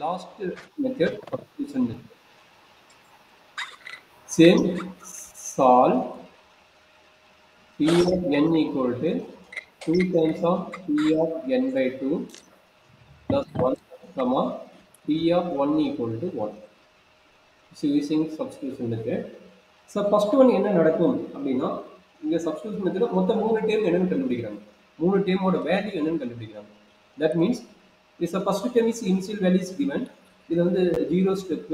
last method, substitution method. Same, solve P of n equal to 2 times of P of n by 2 plus 1, comma P of 1 equal to 1. So using substitution method. So first one என்ன நடக்கும் அப்படின்னா இங்க substitution method மொத்தம் 3 term என்னன்னு கண்டுபிடிக்கிறாங்க. 3 டேர்மோட value என்னன்னு கண்டுபிடிக்கிறாங்க. That means this first term is initial value is given. இது வந்து 0 step.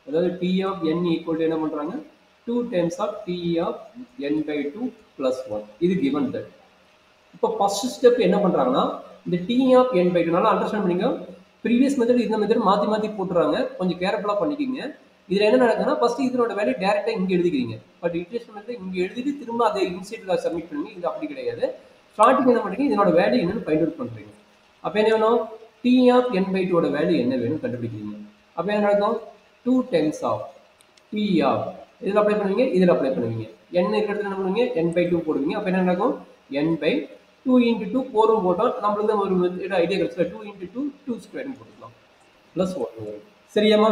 அதாவது P of n equal to என்ன பண்றாங்க 2 times of P of n by 2 plus 1. இது given that. இப்போ ஃபர்ஸ்ட் ஸ்டெப் என்ன பண்றாங்கன்னா இந்த T of n by 2 நல்லா அண்டர்ஸ்டாண்ட் பண்ணிங்க. ப்ரீவியஸ் மெத்தட் இந்த மெத்தட் மாத்தி போட்டுறாங்க. கொஞ்சம் கேர்ஃபுல்லா பண்ணிக்கிங்க. இதுல என்ன நடக்குதுன்னா ஃபர்ஸ்ட் இதனோட வேல்யூ டைரக்டா இங்க எழுதிக்கிறீங்க. பட் இட்டரேஷன் மெத்தட் இங்க எழுதிட்டு திரும்ப அதை இன்சைட்ல சப்மிட் பண்ணி இது அப்படி கிடையாது. ஸ்டார்டிங் என்ன பண்றீங்க இதனோட வேல்யூ என்னன்னு ஃபைண்ட் அவுட் பண்றீங்க. அப்ப என்ன வேணும் T of n by 2 ஓட வேல்யூ என்ன வேணும் கண்டுபிடிக்கிறீங்க. அப்ப என்ன நடக்கும் 2 times of P of இதுல அப்ளை பண்ணுவீங்க இதுல அப்ளை பண்ணுவீங்க. n இருக்கிறதுல என்ன பண்ணுவீங்க n by 2 போடுவீங்க. அப்ப என்ன நடக்கும் n by 2 into 2 4 போட்டா நமக்கு தான் ஒரு ஐடியா கிடைச்சா 2 into 2 2 ஸ்கொயர் னு போட்டுக்கலாம். + 1 வரும். சரியாமா?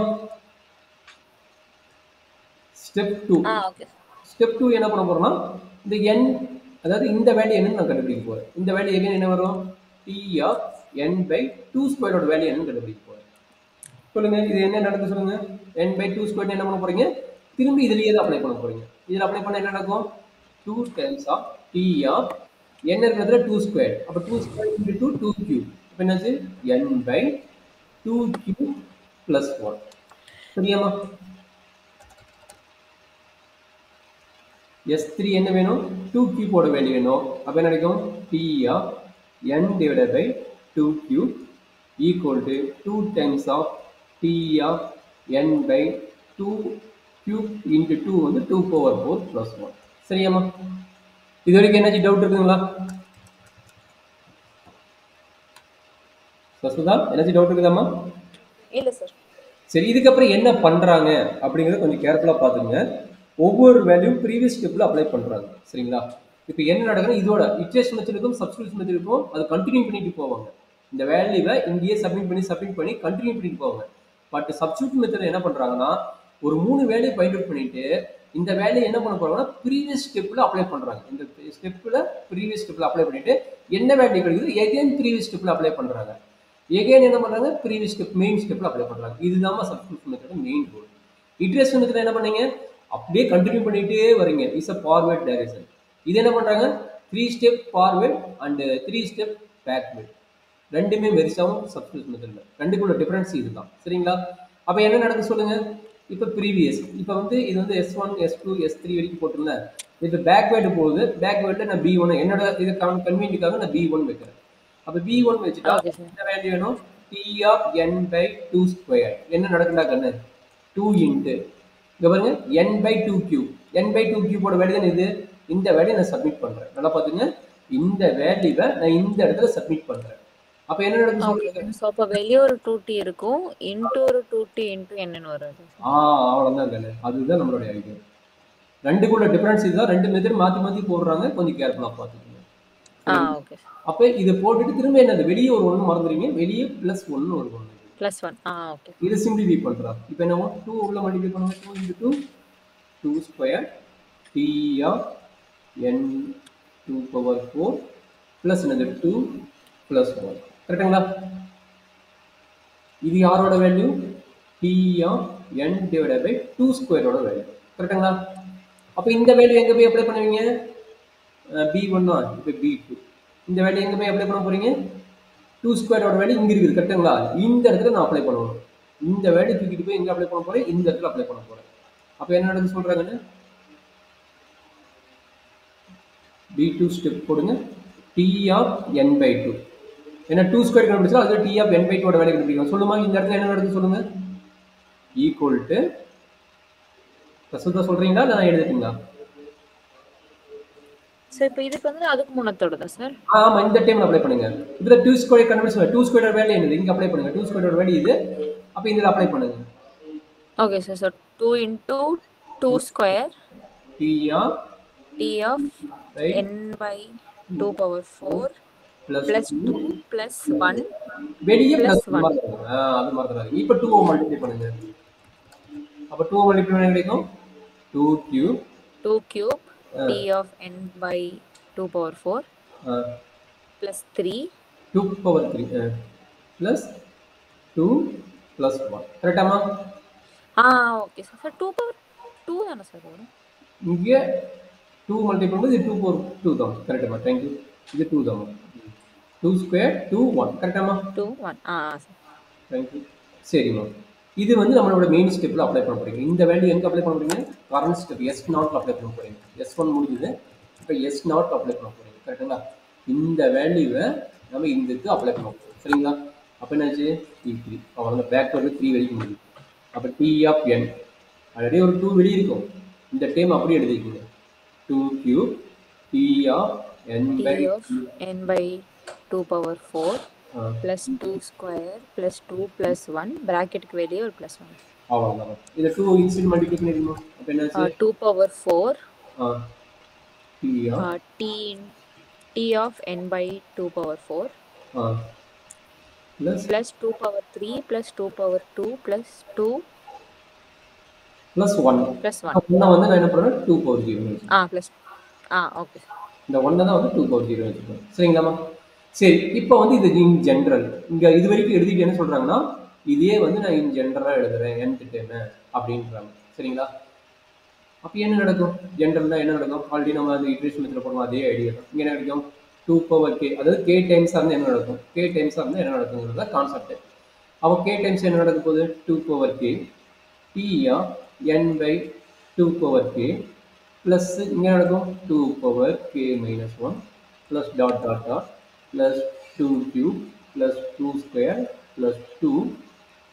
ஸ்டெப் 2. ஓகே. ஸ்டெப் 2 என்ன பண்ண போறோம்னா இந்த n அதாவது இந்த வேல்யூ என்னன்னு நான் கண்டுபிடிக்க போறேன். இந்த வேல்யூ எகைன் என்ன வரும் P of n by 2 square ஓட வேல்யூ என்னன்னு கண்டுபிடிக்க போறேன். சொல்லுங்க இது என்ன நடக்குது சொல்லுங்க. n by 2 ஸ்கொயர் என்ன பண்ண போறீங்க திரும்பி இதுலயே தான் அப்ளை பண்ண போறீங்க. இதுல அப்ளை பண்ணா என்ன நடக்கும் 2 times of P of n இருக்கிறதுல 2 ஸ்கொயர். அப்ப 2 ஸ்கொயர் into 2 2 cube. அப்ப என்னது n by 2 cube plus 1. சரியாமா? S3 என்ன வேணும் 2 cube ஓட வேல்யூ வேணும். அப்ப என்ன கிடைக்கும் P of n divided by 2 cube equal to 2 times of P of n by 2 cube into 2 வந்து 2 power 4 plus 1. சரியாமா? இது வரைக்கும் என்ன டவுட் இருக்குங்களா? சசுதா என்ன டவுட் இருக்குதாமா? இல்ல சார். சரி இதுக்கு அப்புறம் என்ன பண்றாங்க அப்படிங்கறத கொஞ்சம் கேர்ஃபுல்லா பாத்துங்க. ஒவ்வொரு வேல்யூ ப்ரீவியஸ் ஸ்டெப்ல அப்ளை பண்றாங்க. சரிங்களா? இப்போ என்ன நடக்குதுன்னா இதோட இட்டரேஷன் மெத்தடுக்கும் சப்ஸ்டிடியூஷன் மெத்தடுக்கும் அது கண்டினியூ பண்ணிட்டு போவாங்க. இந்த வேல்யூவை இங்கேயே சப்மிட் பண்ணி கண்டினியூ பண்ணிட்டு போவாங்க. பட் சப்ஸ்டிடியூட் மெத்தட் என்ன பண்றாங்கன்னா ஒரு 3 வேல்யூ ஃபைண்ட் அவுட் பண்ணிட்டு இந்த வேல்யூ என்ன பண்ண போறாங்கன்னா ப்ரீவியஸ் ஸ்டெப்ல அப்ளை பண்றாங்க. இந்த ஸ்டெப்ல ப்ரீவியஸ் ஸ்டெப்ல அப்ளை பண்ணிட்டு என்ன வேல்யூ கிடைக்குது எகைன் ப்ரீவியஸ் ஸ்டெப்ல அப்ளை பண்றாங்க. எகைன் என்ன பண்றாங்க ப்ரீவியஸ் ஸ்டெப் மெயின் ஸ்டெப்ல அப்ளை பண்றாங்க. இதுதான் சப்ஸ்டிடியூஷன் மெத்தட் மெயின் கோல். இட்டரேஷன் மெத்தட் என்ன பண்ணீங்க அப்படியே கண்டினியூ பண்ணிட்டே வரீங்க. Is a forward direction. இது என்ன பண்றாங்க 3 step forward and 3 step backward. ரெண்டுமே வெரிசாவும் சப்ஸ்டிடியூஷன் மெத்தட்ல ரெண்டுக்குள்ள டிஃபரன்ஸ் இதுதான். சரிங்களா? அப்ப என்ன நடக்குது சொல்லுங்க. இப்போ ப்ரீவியஸ் இப்போ வந்து இது வந்து S1 S2 S3 வரைக்கும் போட்டுருந்தேன். இப்போ பேக்வேர்டு போகுது. பேக்வேர்டில் நான் B1 என்னோட இது கன்வீனியன்ட்டுக்காக நான் B1 வைக்கிறேன். அப்போ B1 வச்சுட்டா என்ன வேல்யூ வேணும் P of n by 2 square. என்ன நடக்குதா கண்ணு 2 இன்ட்டு இங்க பாருங்க n by 2 cube. n by 2 cube ஓட வேல்யூ தான் இது. இந்த வேல்யூ நான் சப்மிட் பண்றேன். நல்லா பாத்துங்க. இந்த வேல்யூவை நான் இந்த இடத்துல சப்மிட் பண்றேன். அப்ப என்ன நடக்குது சொல்லுங்க. சோ அப்ப வெளிய ஒரு 2t இருக்கும் இன்டு ஒரு 2t இன்டு n வருது. அவ்வளவுதான் கண்ணு. அதுதான் நம்மளுடைய ஐடியா. ரெண்டுக்குள்ள டிஃபரன்ஸ் இதுதான். ரெண்டு மெத்தட் மாத்தி போடுறாங்க. கொஞ்சம் கேர்ஃபுல்லா பாத்துக்கங்க. ஓகே. அப்ப இத போட்டுட்டு திரும்ப என்னது வெளிய ஒரு 1 மறந்துறீங்க. வெளிய +1 ஒரு 1. +1. ஓகே. இது சிம்பிளிஃபை பண்றோம். இப்போ என்ன 2 உள்ள மல்டிப்ளை பண்ணுங்க. 2 into 2 2 square P of n 2 power 4 plus என்னது 2 plus 1. கரெக்ட்டுங்களா? இது யாரோட value P of n divided by 2 square ஓட வேல்யூ. கரெக்ட்டுங்களா? அப்ப இந்த வேல்யூ எங்க போய் அப்ளை பண்ணுவீங்க B1 இப்போ B2. இந்த வேல்யூ எங்க போய் அப்ளை பண்ண போறீங்க 2 ஸ்கொயர் ஓட வேல்யூ இங்க இருக்குது. கரெக்ட்டுங்களா? இந்த இடத்துல நான் அப்ளை பண்ணணும். இந்த வேல்யூ தூக்கிட்டு போய் எங்க அப்ளை பண்ண போறேன் இந்த இடத்துல அப்ளை பண்ண போறேன். அப்ப என்ன நடக்குது சொல்றாங்கன்னு B2 ஸ்டெப் போடுங்க. T of n by 2 ஏன்னா 2 ஸ்கொயர் கண்டுபிடிச்சா அது T of n by 2 ஓட வேல்யூ கண்டுபிடிக்கணும். சொல்லுமா இந்த இடத்துல என்ன நடக்குது சொல்லுங்க ஈக்குவல் டு பிரசந்தா சொல்றீங்களா நான் எழுதிட்டீங்களா? சார் இப்போ இதுக்கு வந்து அதுக்கு முன்னத்தோடதா சார்? ஆமா இந்த டைம்ல அப்ளை பண்ணுங்க. இதுல 2 ஸ்கொயர் கண்டுபிடிச்சா 2 ஸ்கொயர் வேல்யூ என்னது இங்க அப்ளை பண்ணுங்க. 2 ஸ்கொயர் வேல்யூ இது. அப்ப இதுல அப்ளை பண்ணுங்க. Okay sir. So 2 into 2 square T of n by 2 power 4 plus plus 2 2 plus 1 வெளியே plus பிளஸ் 1. அது மறந்துடாதீங்க. இப்போ 2 மல்டிப்ளை பண்ணுங்க. அப்போ 2 மல்டிப்ளை பண்ண கிடைக்கும் 2 cube 2 cube t of n by 2 power 4 plus 3. 2 power 3 plus 2 plus 1 கரெக்டாமா? Okay sir. சார் 2 power 2 தானே சார் வரும்? இங்கே 2 மல்டிப்ளை பண்ணும்போது இது 2 பவர் 2 தான். கரெக்டாமா? தேங்க்யூ. இது 2 தான். 2 ஸ்கொயர் 2 1 கரெக்டாமா? 2 1 சார். தேங்க்யூ. சரிம்மா. இது வந்து நம்மளோட மெயின் ஸ்டெப்பில் அப்ளை பண்ண போறீங்க. இந்த வேல்யூ எங்கே அப்ளை பண்ண போறீங்க? கரண்ட் ஸ்டெப் S0 அப்ளை பண்ண போறீங்க. S1 முடிஞ்சது. இப்போ S0 அப்ளை பண்ண போறீங்க. கரெக்டுங்களா? இந்த வேல்யூவை நம்ம இந்த இதுக்கு அப்ளை பண்ண போறோம். சரிங்களா? அப்போ என்னாச்சு? T3. அவ்வளோ பேக்வர்டு 3 வரைக்கும் முடியுது. அப்போ T of n ஆல்ரெடி ஒரு 2 வெளியே இருக்கும். இந்த டேம் அப்படியே எழுதிக்கோங்க. 2 cube T of n by t of n by 2 power 4 plus 2 square plus 2 plus 1 bracketக்கு வெளியே ஒரு plus 1. அவ்வளோதான். இதை 2 இன்சிடென்ட் மல்டிப்ளை பண்ணிருக்கணும். அப்போ என்னாச்சு? 2 power 4 T of t of n by 2 power 4 plus 2 power 3 plus 2 power 2 plus 2 plus 1 plus 1. அப்படின்னா வந்து நான் என்ன பண்ணுறேன் 2 power 0 plus ஓகே சார். இந்த 1 தான் வந்து 2 power 0 வச்சுக்கோங்க. சரிங்களாம்மா? சரி, இப்போ வந்து இது இன் ஜென்ரல் இங்கே இது வரைக்கும் எழுதிட்டு என்ன சொல்கிறாங்கன்னா இதே வந்து நான் இன் ஜென்ரலாக எழுதுறேன் nth டேர்மு அப்படின்றாங்க. சரிங்களா? அப்போ என்ன நடக்கும்? ஜென்ரல்னா என்ன நடக்கும்? ஆல்ரெடி நம்ம அந்த இட்ரேஷன் மெத்தடில் போடுவோம், அதே ஐடியா தான். இங்கே என்ன கிடைக்கும்? 2 பவர் k, அதாவது k டைம்ஸாக இருந்தால் என்ன நடக்கும்? k டைம்ஸாக இருந்தால் என்ன நடக்குங்கிறத கான்செப்ட். அப்போ k டைம்ஸ் என்ன நடக்க போகுது? 2 power k t of n by 2 power k plus இங்கே நடக்கும் 2 power k minus 1 plus dot dot dot plus 2 cube plus 2 square plus 2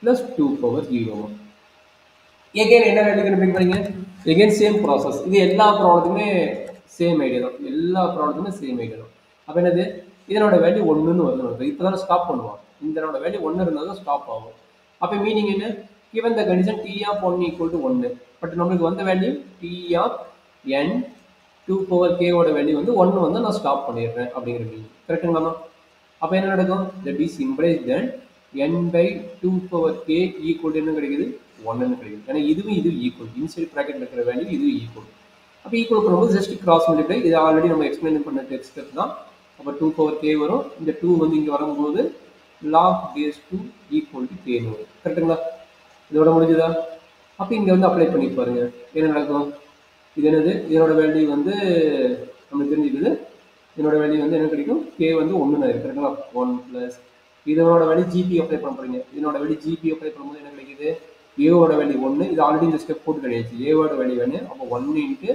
plus 2 power 0. Again என்ன வேல்யூ கண்டுபிடிக்க போறீங்க? Again same process. இது எல்லா ப்ராப்ளத்துக்குமே சேம் ஐடியா தான். எல்லா ப்ராப்ளத்துக்குமே சேம் ஐடியா தான். அப்போ என்னது? இதனோட வேல்யூ 1ன்னு வருது. இப்போ தான் ஸ்டாப் பண்ணுவான். இதனோட வேல்யூ 1 இருந்தால் தான் ஸ்டாப் ஆகும். அப்போ மீனிங் என்ன? given the condition t of 1 equal to 1, but நம்மளுக்கு வந்த value t of n 2 power k ஓட வேல்யூ வந்து 1 வந்து நான் ஸ்டாப் பண்ணிடுறேன் அப்படிங்கிற மீனிங். கரெக்டுங்களாமா? அப்போ என்ன நடக்கும்? that is implies that n by 2 power k equal to என்ன கிடைக்குது? 1ன்னு கிடைக்குது. ஏன்னா இதுவும் இது ஈக்குவல். இன்சைட் ப்ராக்கெட்டில் இருக்கிற வேல்யூ இது ஈக்குவல். அப்போ ஈக்குவல் பண்ணும்போது ஜஸ்ட் கிராஸ் மல்டிப்ளை. இது ஆல்ரெடி நம்ம எக்ஸ்பிளைன் பண்ண ஸ்டெப் தான். அப்போ 2 power k வரும். இந்த 2 வந்து இங்கே வரும்போது log base 2 equal to k வரும். கரெக்டுங்களா? இதோட முடிஞ்சுதா? அப்போ இங்கே வந்து அப்ளை பண்ணி பாருங்க என்ன நடக்கும்? இது என்னது? இதனோட வேல்யூ வந்து நமக்கு தெரிஞ்சுக்குது. இதனோட வேல்யூ வந்து என்ன கிடைக்கும்? k வந்து 1 தான் கரெக்டுங்களா? 1 ப்ளஸ் இதனோட வேல்யூ ஜிபி அப்ளை பண்ண போறீங்க. இதனோட வேல்யூ ஜிபி அப்ளை பண்ணும்போது என்ன கிடைக்குது? ஏவோட வேல்யூ 1. இது ஆல்ரெடி இந்த ஸ்டெப் போட்டு கிடையாது. ஏவோட வேல்யூ 1. அப்போ 1 இன்ட்டு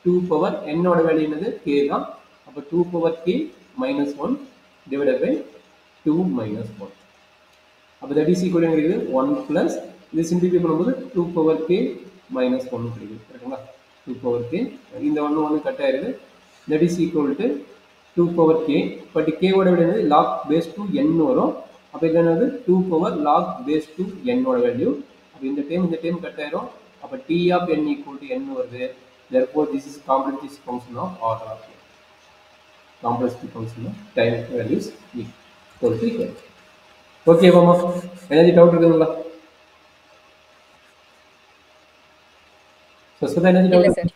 2 பவர் என்னோட வேல்யூ என்னது? k தான். அப்போ 2 power k minus 1 divided by 2 minus 1. அப்போ தட் இஸ் ஈக்குவல் கிடைக்குது 1 ப்ளஸ் இது சிம்பிளிஃபை பண்ணும்போது 2 பவர் k மைனஸ் 1 கிடைக்குது. கரெக்டுங்களா? 2 பவர் k இந்த 1 கட் ஆயிருது. That is equal to 2 power k. But k ஓட வேல்யூ என்னது? log base 2 n வரும். அப்போ இது என்னது? 2 பவர் log base 2 n ஓட வேல்யூ. அப்போ இந்த டைம் கட் ஆயிரும். அப்போ t of n equal to n வருது. therefore this is complexity function of order. Complexity function of time values equal to k. Okay மாமா, ஏதாச்சும் டவுட் இருக்குங்களா? சுஸ்மிதா, ஏதாச்சும் இல்ல டவுட்? சார்.